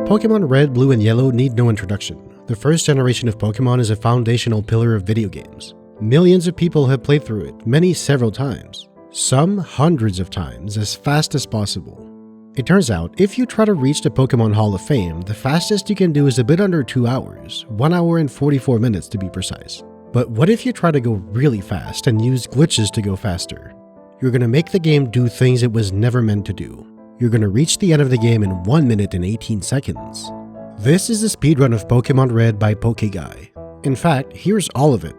Pokémon Red, Blue, and Yellow need no introduction. The first generation of Pokémon is a foundational pillar of video games. Millions of people have played through it, many several times. Some hundreds of times, as fast as possible. It turns out, if you try to reach the Pokémon Hall of Fame, the fastest you can do is a bit under 2 hours, 1 hour and 44 minutes to be precise. But what if you try to go really fast and use glitches to go faster? You're gonna make the game do things it was never meant to do. You're gonna reach the end of the game in 1 minute and 18 seconds. This is the speedrun of Pokémon Red by Pokeguy. In fact, here's all of it.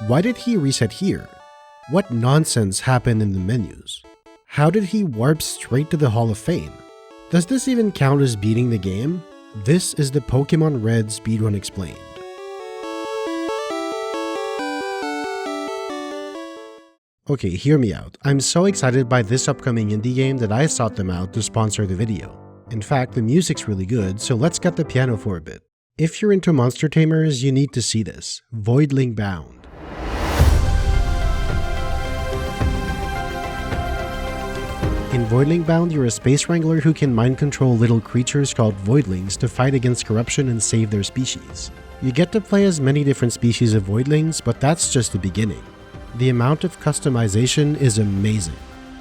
Why did he reset here? What nonsense happened in the menus? How did he warp straight to the Hall of Fame? Does this even count as beating the game? This is the Pokémon Red speedrun explained. Okay, hear me out. I'm so excited by this upcoming indie game that I sought them out to sponsor the video. In fact, the music's really good, so let's get the piano for a bit. If you're into monster tamers, you need to see this. Voidling Bound. In Voidling Bound, you're a space wrangler who can mind control little creatures called Voidlings to fight against corruption and save their species. You get to play as many different species of Voidlings, but that's just the beginning. The amount of customization is amazing.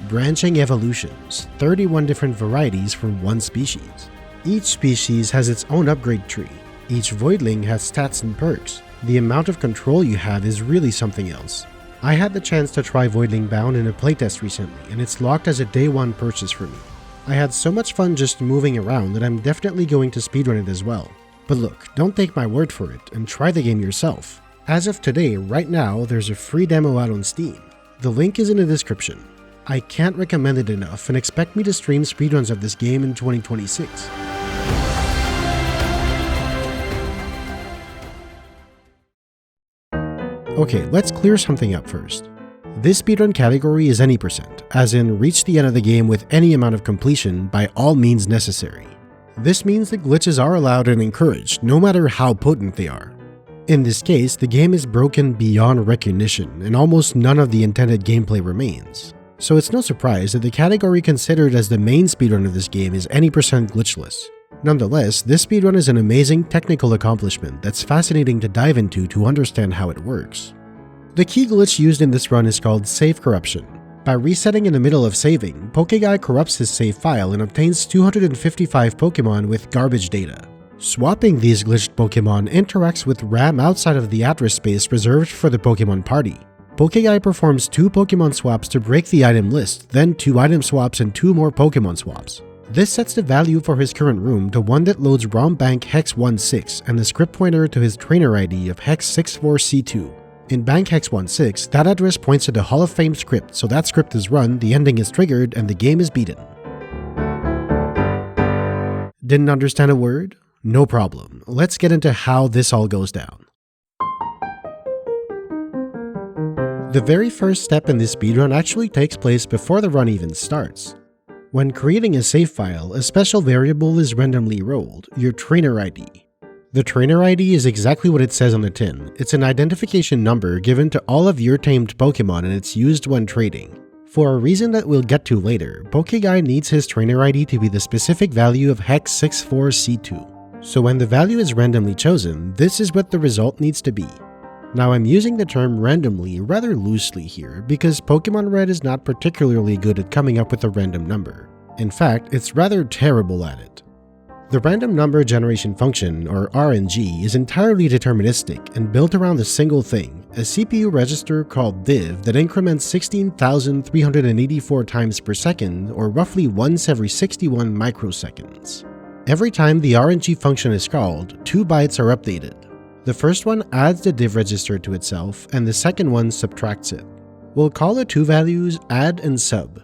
Branching evolutions, 31 different varieties from one species. Each species has its own upgrade tree. Each Voidling has stats and perks. The amount of control you have is really something else. I had the chance to try Voidling Bound in a playtest recently, and it's locked as a day one purchase for me. I had so much fun just moving around that I'm definitely going to speedrun it as well. But look, don't take my word for it, and try the game yourself. As of today, right now, there's a free demo out on Steam. The link is in the description. I can't recommend it enough, and expect me to stream speedruns of this game in 2026. Okay, let's clear something up first. This speedrun category is any percent, as in reach the end of the game with any amount of completion by all means necessary. This means that glitches are allowed and encouraged, no matter how potent they are. In this case, the game is broken beyond recognition, and almost none of the intended gameplay remains. So it's no surprise that the category considered as the main speedrun of this game is any percent glitchless. Nonetheless, this speedrun is an amazing technical accomplishment that's fascinating to dive into to understand how it works. The key glitch used in this run is called save corruption. By resetting in the middle of saving, Pokeguy corrupts his save file and obtains 255 Pokemon with garbage data. Swapping these glitched Pokemon interacts with RAM outside of the address space reserved for the Pokemon party. Pokeguy performs 2 Pokemon swaps to break the item list, then 2 item swaps and 2 more Pokemon swaps. This sets the value for his current room to one that loads ROM bank hex 16 and the script pointer to his trainer ID of hex 64C2. In bank hex 16, that address points to the Hall of Fame script, so that script is run, the ending is triggered, and the game is beaten. Didn't understand a word? No problem. Let's get into how this all goes down. The very first step in this speedrun actually takes place before the run even starts. When creating a save file, a special variable is randomly rolled, your trainer ID. The trainer ID is exactly what it says on the tin. It's an identification number given to all of your tamed Pokemon, and it's used when trading. For a reason that we'll get to later, Pokeguy needs his trainer ID to be the specific value of hex 64C2. So when the value is randomly chosen, this is what the result needs to be. Now I'm using the term randomly rather loosely here because Pokémon Red is not particularly good at coming up with a random number. In fact, it's rather terrible at it. The random number generation function, or RNG, is entirely deterministic and built around a single thing, a CPU register called div that increments 16,384 times per second, or roughly once every 61 microseconds. Every time the RNG function is called, 2 bytes are updated. The first one adds the div register to itself, and the second one subtracts it. We'll call the two values add and sub.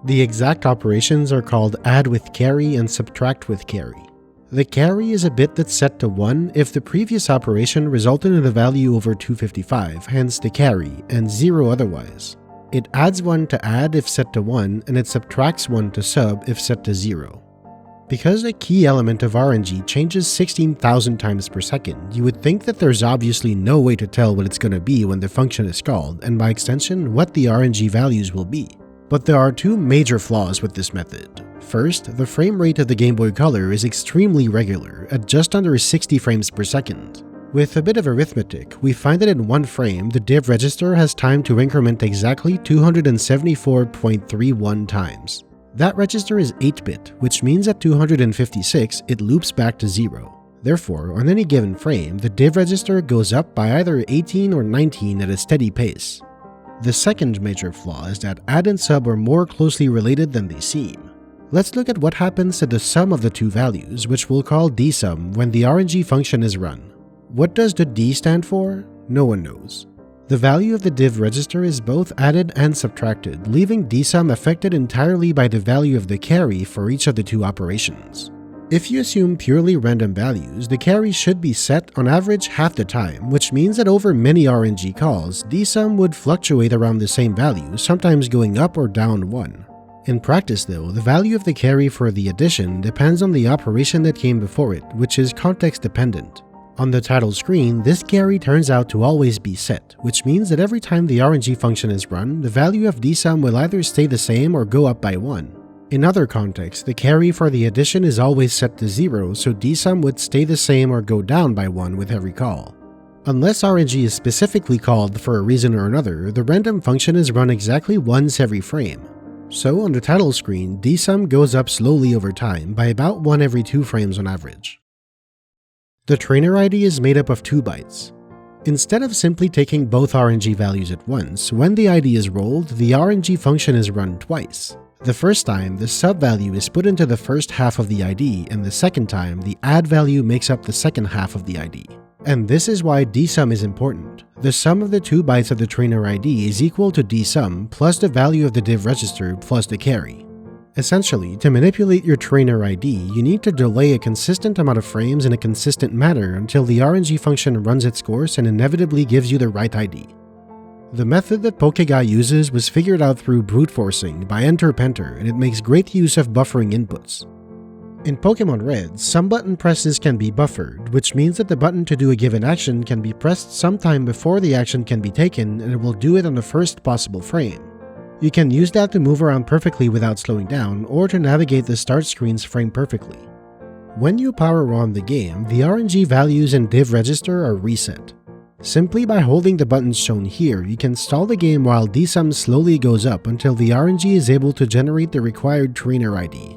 The exact operations are called add with carry and subtract with carry. The carry is a bit that's set to 1 if the previous operation resulted in a value over 255, hence the carry, and 0 otherwise. It adds 1 to add if set to 1, and it subtracts 1 to sub if set to 0. Because a key element of RNG changes 16,000 times per second, you would think that there's obviously no way to tell what it's going to be when the function is called, and by extension, what the RNG values will be. But there are two major flaws with this method. First, the frame rate of the Game Boy Color is extremely regular, at just under 60 frames per second. With a bit of arithmetic, we find that in one frame, the div register has time to increment exactly 274.31 times. That register is 8-bit, which means at 256, it loops back to 0. Therefore, on any given frame, the div register goes up by either 18 or 19 at a steady pace. The second major flaw is that add and sub are more closely related than they seem. Let's look at what happens to the sum of the two values, which we'll call dsum, when the RNG function is run. What does the D stand for? No one knows. The value of the div register is both added and subtracted, leaving dsum affected entirely by the value of the carry for each of the two operations. If you assume purely random values, the carry should be set on average half the time, which means that over many RNG calls, dsum would fluctuate around the same value, sometimes going up or down 1. In practice though, the value of the carry for the addition depends on the operation that came before it, which is context dependent. On the title screen, this carry turns out to always be set, which means that every time the RNG function is run, the value of dsum will either stay the same or go up by 1. In other contexts, the carry for the addition is always set to 0, so dsum would stay the same or go down by 1 with every call. Unless RNG is specifically called for a reason or another, the random function is run exactly once every frame. So on the title screen, dsum goes up slowly over time by about 1 every 2 frames on average. The trainer ID is made up of 2 bytes. Instead of simply taking both RNG values at once, when the ID is rolled, the RNG function is run twice. The first time, the sub value is put into the first half of the ID, and the second time, the add value makes up the second half of the ID. And this is why dsum is important. The sum of the 2 bytes of the trainer ID is equal to dsum plus the value of the div register plus the carry. Essentially, to manipulate your trainer ID, you need to delay a consistent amount of frames in a consistent manner until the RNG function runs its course and inevitably gives you the right ID. The method that Pokeguy uses was figured out through brute forcing by Enter-Penter, and it makes great use of buffering inputs. In Pokémon Red, some button presses can be buffered, which means that the button to do a given action can be pressed sometime before the action can be taken, and it will do it on the first possible frame. You can use that to move around perfectly without slowing down, or to navigate the start screen's frame perfectly. When you power on the game, the RNG values and div register are reset. Simply by holding the buttons shown here, you can stall the game while dsum slowly goes up until the RNG is able to generate the required trainer ID.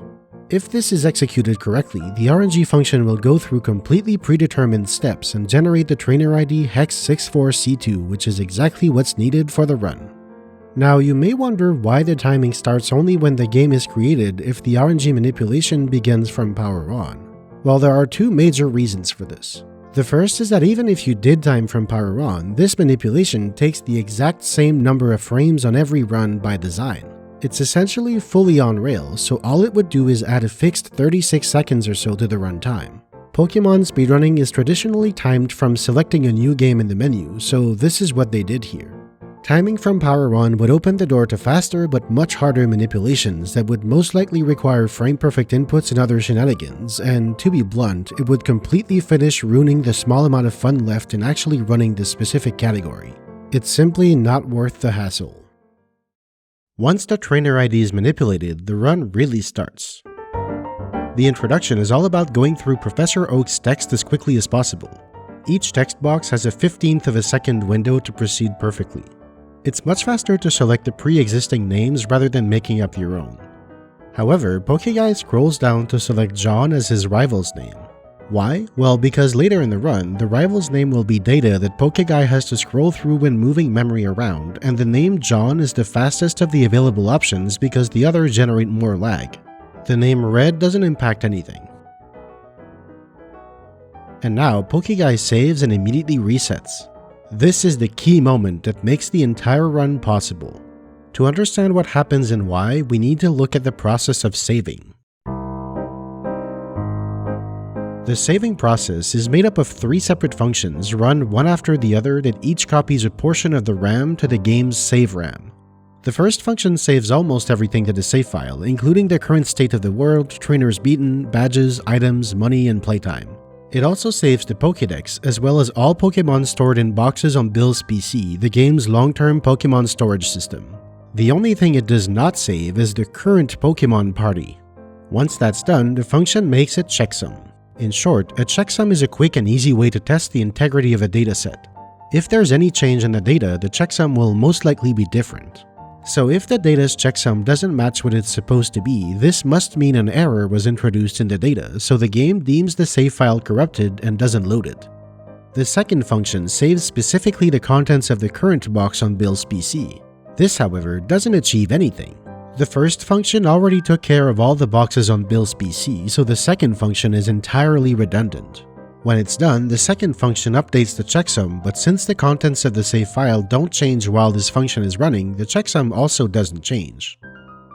If this is executed correctly, the RNG function will go through completely predetermined steps and generate the trainer ID hex 64C2, which is exactly what's needed for the run. Now, you may wonder why the timing starts only when the game is created if the RNG manipulation begins from power on. Well, there are 2 major reasons for this. The first is that even if you did time from power on, this manipulation takes the exact same number of frames on every run by design. It's essentially fully on rails, so all it would do is add a fixed 36 seconds or so to the runtime. Pokemon speedrunning is traditionally timed from selecting a new game in the menu, so this is what they did here. Timing from power on would open the door to faster but much harder manipulations that would most likely require frame-perfect inputs and other shenanigans, and to be blunt, it would completely finish ruining the small amount of fun left in actually running this specific category. It's simply not worth the hassle. Once the trainer ID is manipulated, the run really starts. The introduction is all about going through Professor Oak's text as quickly as possible. Each text box has a 15th of a second window to proceed perfectly. It's much faster to select the pre-existing names rather than making up your own. However, Pokeguy scrolls down to select John as his rival's name. Why? Well, because later in the run, the rival's name will be data that Pokeguy has to scroll through when moving memory around, and the name John is the fastest of the available options because the others generate more lag. The name Red doesn't impact anything. And now Pokeguy saves and immediately resets. This is the key moment that makes the entire run possible. To understand what happens and why, we need to look at the process of saving. The saving process is made up of 3 separate functions run one after the other that each copies a portion of the RAM to the game's save RAM. The first function saves almost everything to the save file, including the current state of the world, trainers beaten, badges, items, money, and playtime. It also saves the Pokédex, as well as all Pokémon stored in boxes on Bill's PC, the game's long-term Pokémon storage system. The only thing it does not save is the current Pokémon party. Once that's done, the function makes a checksum. In short, a checksum is a quick and easy way to test the integrity of a dataset. If there's any change in the data, the checksum will most likely be different. So if the data's checksum doesn't match what it's supposed to be, this must mean an error was introduced in the data, so the game deems the save file corrupted and doesn't load it. The second function saves specifically the contents of the current box on Bill's PC. This, however, doesn't achieve anything. The first function already took care of all the boxes on Bill's PC, so the second function is entirely redundant. When it's done, the second function updates the checksum, but since the contents of the save file don't change while this function is running, the checksum also doesn't change.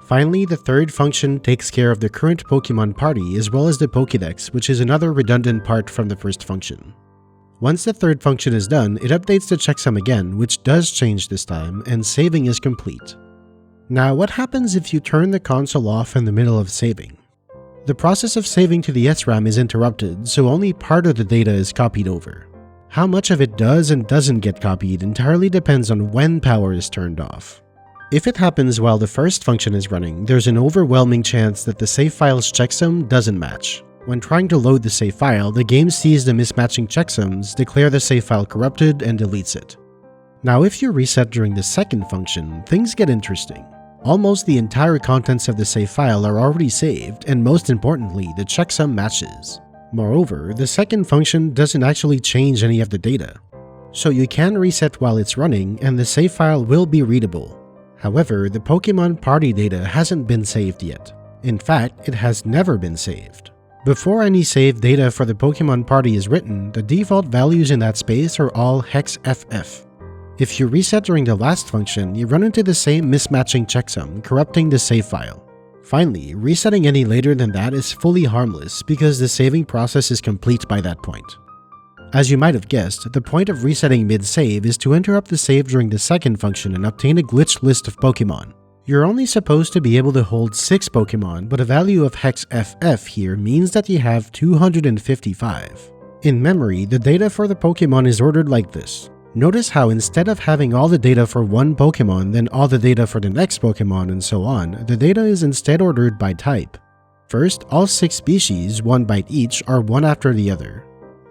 Finally, the third function takes care of the current Pokémon party as well as the Pokédex, which is another redundant part from the first function. Once the third function is done, it updates the checksum again, which does change this time, and saving is complete. Now, what happens if you turn the console off in the middle of saving? The process of saving to the SRAM is interrupted, so only part of the data is copied over. How much of it does and doesn't get copied entirely depends on when power is turned off. If it happens while the first function is running, there's an overwhelming chance that the save file's checksum doesn't match. When trying to load the save file, the game sees the mismatching checksums, declare the save file corrupted, and deletes it. Now if you reset during the second function, things get interesting. Almost the entire contents of the save file are already saved, and most importantly, the checksum matches. Moreover, the second function doesn't actually change any of the data. So you can reset while it's running, and the save file will be readable. However, the Pokémon party data hasn't been saved yet. In fact, it has never been saved. Before any saved data for the Pokémon party is written, the default values in that space are all hex FF. If you reset during the last function, you run into the same mismatching checksum, corrupting the save file. Finally, resetting any later than that is fully harmless because the saving process is complete by that point. As you might have guessed, the point of resetting mid-save is to interrupt the save during the second function and obtain a glitched list of Pokémon. You're only supposed to be able to hold 6 Pokémon, but a value of hex FF here means that you have 255. In memory, the data for the Pokémon is ordered like this. Notice how instead of having all the data for one Pokémon, then all the data for the next Pokémon, and so on, the data is instead ordered by type. First, all 6 species, 1 byte each, are one after the other.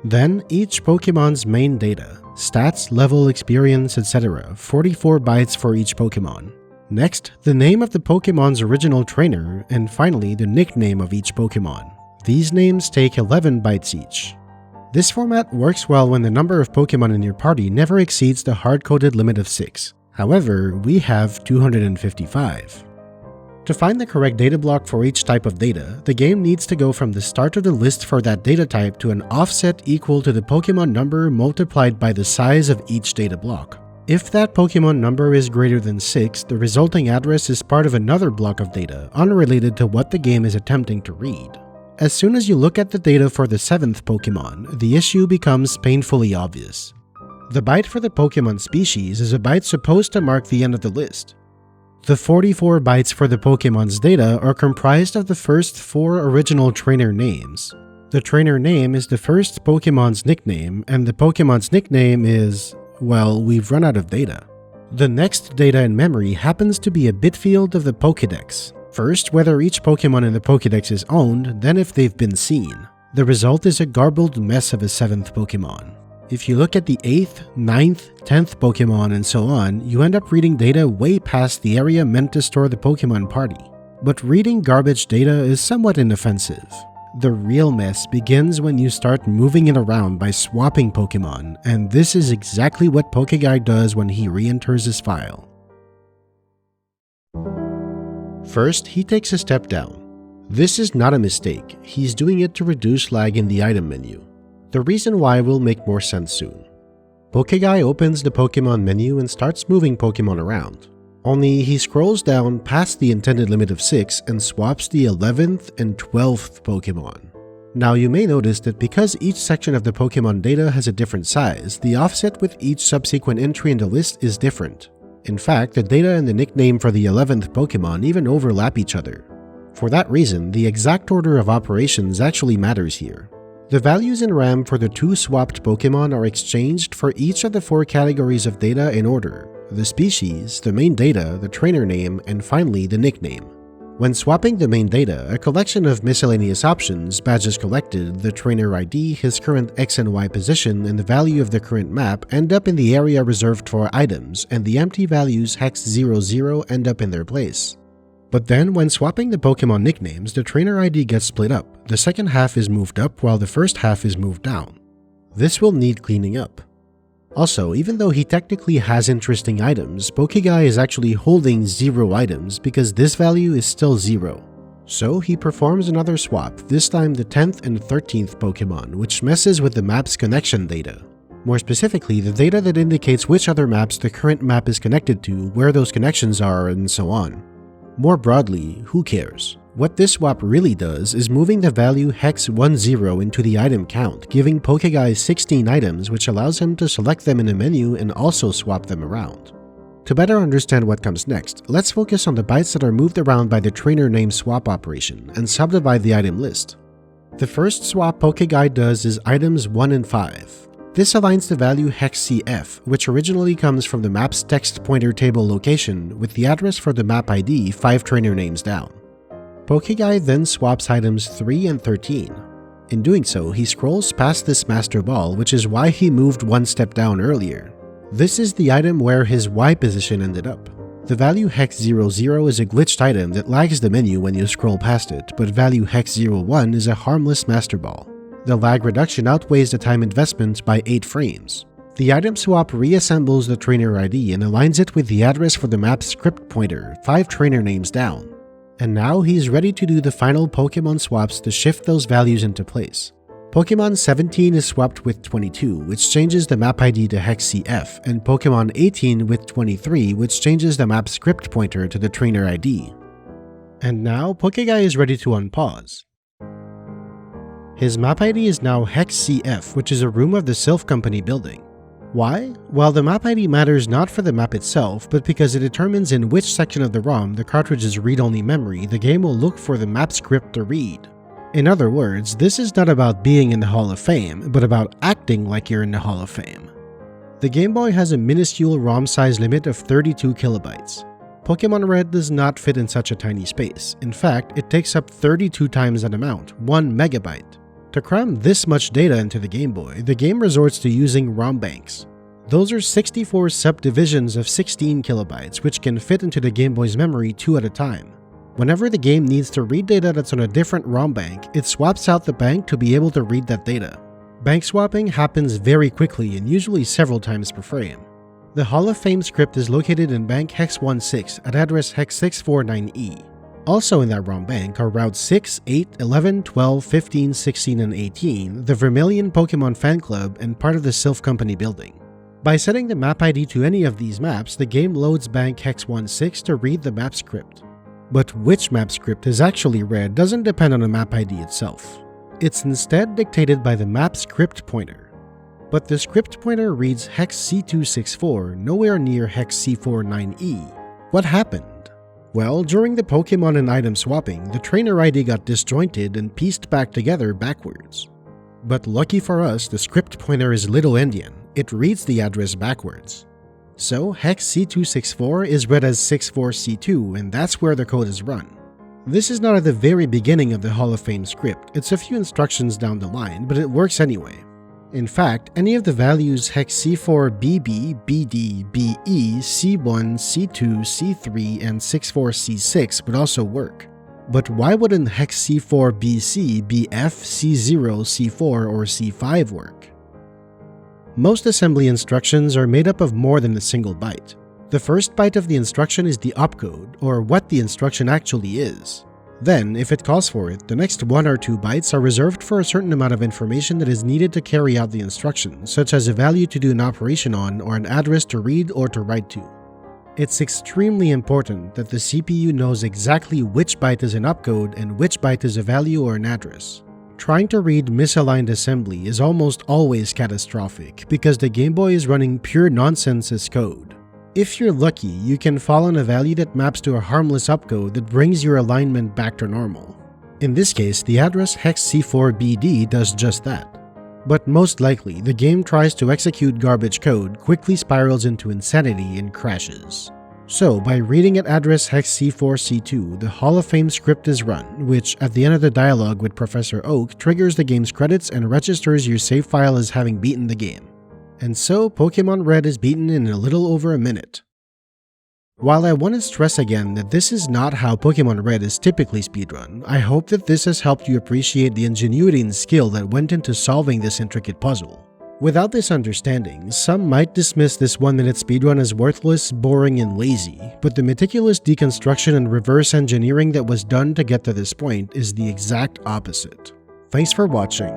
Then, each Pokémon's main data, stats, level, experience, etc., 44 bytes for each Pokémon. Next, the name of the Pokémon's original trainer, and finally the nickname of each Pokémon. These names take 11 bytes each. This format works well when the number of Pokémon in your party never exceeds the hard-coded limit of 6. However, we have 255. To find the correct data block for each type of data, the game needs to go from the start of the list for that data type to an offset equal to the Pokémon number multiplied by the size of each data block. If that Pokémon number is greater than 6, the resulting address is part of another block of data, unrelated to what the game is attempting to read. As soon as you look at the data for the 7th Pokémon, the issue becomes painfully obvious. The byte for the Pokémon species is a byte supposed to mark the end of the list. The 44 bytes for the Pokémon's data are comprised of the first 4 original trainer names. The trainer name is the first Pokémon's nickname, and the Pokémon's nickname is... well, we've run out of data. The next data in memory happens to be a bit field of the Pokédex. First, whether each Pokémon in the Pokédex is owned, then if they've been seen. The result is a garbled mess of a 7th Pokémon. If you look at the 8th, 9th, 10th Pokémon and so on, you end up reading data way past the area meant to store the Pokémon party. But reading garbage data is somewhat inoffensive. The real mess begins when you start moving it around by swapping Pokémon, and this is exactly what Pokéguy does when he re-enters his file. First, he takes a step down. This is not a mistake, he's doing it to reduce lag in the item menu. The reason why will make more sense soon. Pokeguy opens the Pokemon menu and starts moving Pokemon around. Only he scrolls down past the intended limit of 6 and swaps the 11th and 12th Pokemon. Now you may notice that because each section of the Pokemon data has a different size, the offset with each subsequent entry in the list is different. In fact, the data and the nickname for the 11th Pokemon even overlap each other. For that reason, the exact order of operations actually matters here. The values in RAM for the 2 swapped Pokemon are exchanged for each of the 4 categories of data in order: the species, the main data, the trainer name, and finally the nickname. When swapping the main data, a collection of miscellaneous options, badges collected, the trainer ID, his current X and Y position, and the value of the current map end up in the area reserved for items, and the empty values hex 00 end up in their place. But then, when swapping the Pokemon nicknames, the trainer ID gets split up. The second half is moved up while the first half is moved down. This will need cleaning up. Also, even though he technically has interesting items, Pokeguy is actually holding 0 items because this value is still 0. So he performs another swap, this time the 10th and 13th Pokemon, which messes with the map's connection data. More specifically, the data that indicates which other maps the current map is connected to, where those connections are, and so on. More broadly, who cares? What this swap really does is moving the value hex 10 into the item count, giving Pokeguy 16 items, which allows him to select them in a menu and also swap them around. To better understand what comes next, let's focus on the bytes that are moved around by the trainer name swap operation and subdivide the item list. The first swap Pokeguy does is items 1 and 5. This aligns the value hex CF, which originally comes from the map's text pointer table location, with the address for the map ID 5 trainer names down. Pokeguy then swaps items 3 and 13. In doing so, he scrolls past this Master Ball, which is why he moved 1 step down earlier. This is the item where his Y position ended up. The value hex 00 is a glitched item that lags the menu when you scroll past it, but value hex 01 is a harmless Master Ball. The lag reduction outweighs the time investment by 8 frames. The item swap reassembles the trainer ID and aligns it with the address for the map's script pointer, 5 trainer names down. And now he's ready to do the final Pokemon swaps to shift those values into place. Pokemon 17 is swapped with 22, which changes the map ID to hex CF, and Pokemon 18 with 23, which changes the map script pointer to the trainer ID. And now Pokeguy is ready to unpause. His map ID is now hex CF, which is a room of the Sylph Company building. Why? Well, the map ID matters not for the map itself, but because it determines in which section of the ROM, the cartridge's read-only memory, the game will look for the map script to read. In other words, this is not about being in the Hall of Fame, but about acting like you're in the Hall of Fame. The Game Boy has a minuscule ROM size limit of 32 kilobytes. Pokémon Red does not fit in such a tiny space. In fact, it takes up 32 times that amount, 1 megabyte. To cram this much data into the Game Boy, the game resorts to using ROM banks. Those are 64 subdivisions of 16 kilobytes, which can fit into the Game Boy's memory 2 at a time. Whenever the game needs to read data that's on a different ROM bank, it swaps out the bank to be able to read that data. Bank swapping happens very quickly and usually several times per frame. The Hall of Fame script is located in bank hex 16 at address hex 649E. Also in that ROM bank are routes 6, 8, 11, 12, 15, 16, and 18, the Vermilion Pokemon Fan Club, and part of the Sylph Company building. By setting the map ID to any of these maps, the game loads bank hex 16 to read the map script. But which map script is actually read doesn't depend on the map ID itself. It's instead dictated by the map script pointer. But the script pointer reads hex C264, nowhere near hex C49E. What happened? Well, during the Pokemon and item swapping, the trainer ID got disjointed and pieced back together backwards. But lucky for us, the script pointer is Little Endian. It reads the address backwards. So, hex C264 is read as 64C2, and that's where the code is run. This is not at the very beginning of the Hall of Fame script, it's a few instructions down the line, but it works anyway. In fact, any of the values hex C4BB, BD, BE, C1, C2, C3, and 64C6 would also work. But why wouldn't hex C4BC, BF, C0, C4, or C5 work? Most assembly instructions are made up of more than a single byte. The first byte of the instruction is the opcode, or what the instruction actually is. Then, if it calls for it, the next 1 or 2 bytes are reserved for a certain amount of information that is needed to carry out the instruction, such as a value to do an operation on or an address to read or to write to. It's extremely important that the CPU knows exactly which byte is an opcode and which byte is a value or an address. Trying to read misaligned assembly is almost always catastrophic because the Game Boy is running pure nonsense as code. If you're lucky, you can fall on a value that maps to a harmless opcode that brings your alignment back to normal. In this case, the address hex C4BD does just that. But most likely, the game tries to execute garbage code, quickly spirals into insanity, and crashes. So, by reading at address hex C4C2, the Hall of Fame script is run, which, at the end of the dialogue with Professor Oak, triggers the game's credits and registers your save file as having beaten the game. And so, Pokémon Red is beaten in a little over a minute. While I want to stress again that this is not how Pokémon Red is typically speedrun, I hope that this has helped you appreciate the ingenuity and skill that went into solving this intricate puzzle. Without this understanding, some might dismiss this 1-minute speedrun as worthless, boring, and lazy, but the meticulous deconstruction and reverse engineering that was done to get to this point is the exact opposite. Thanks for watching.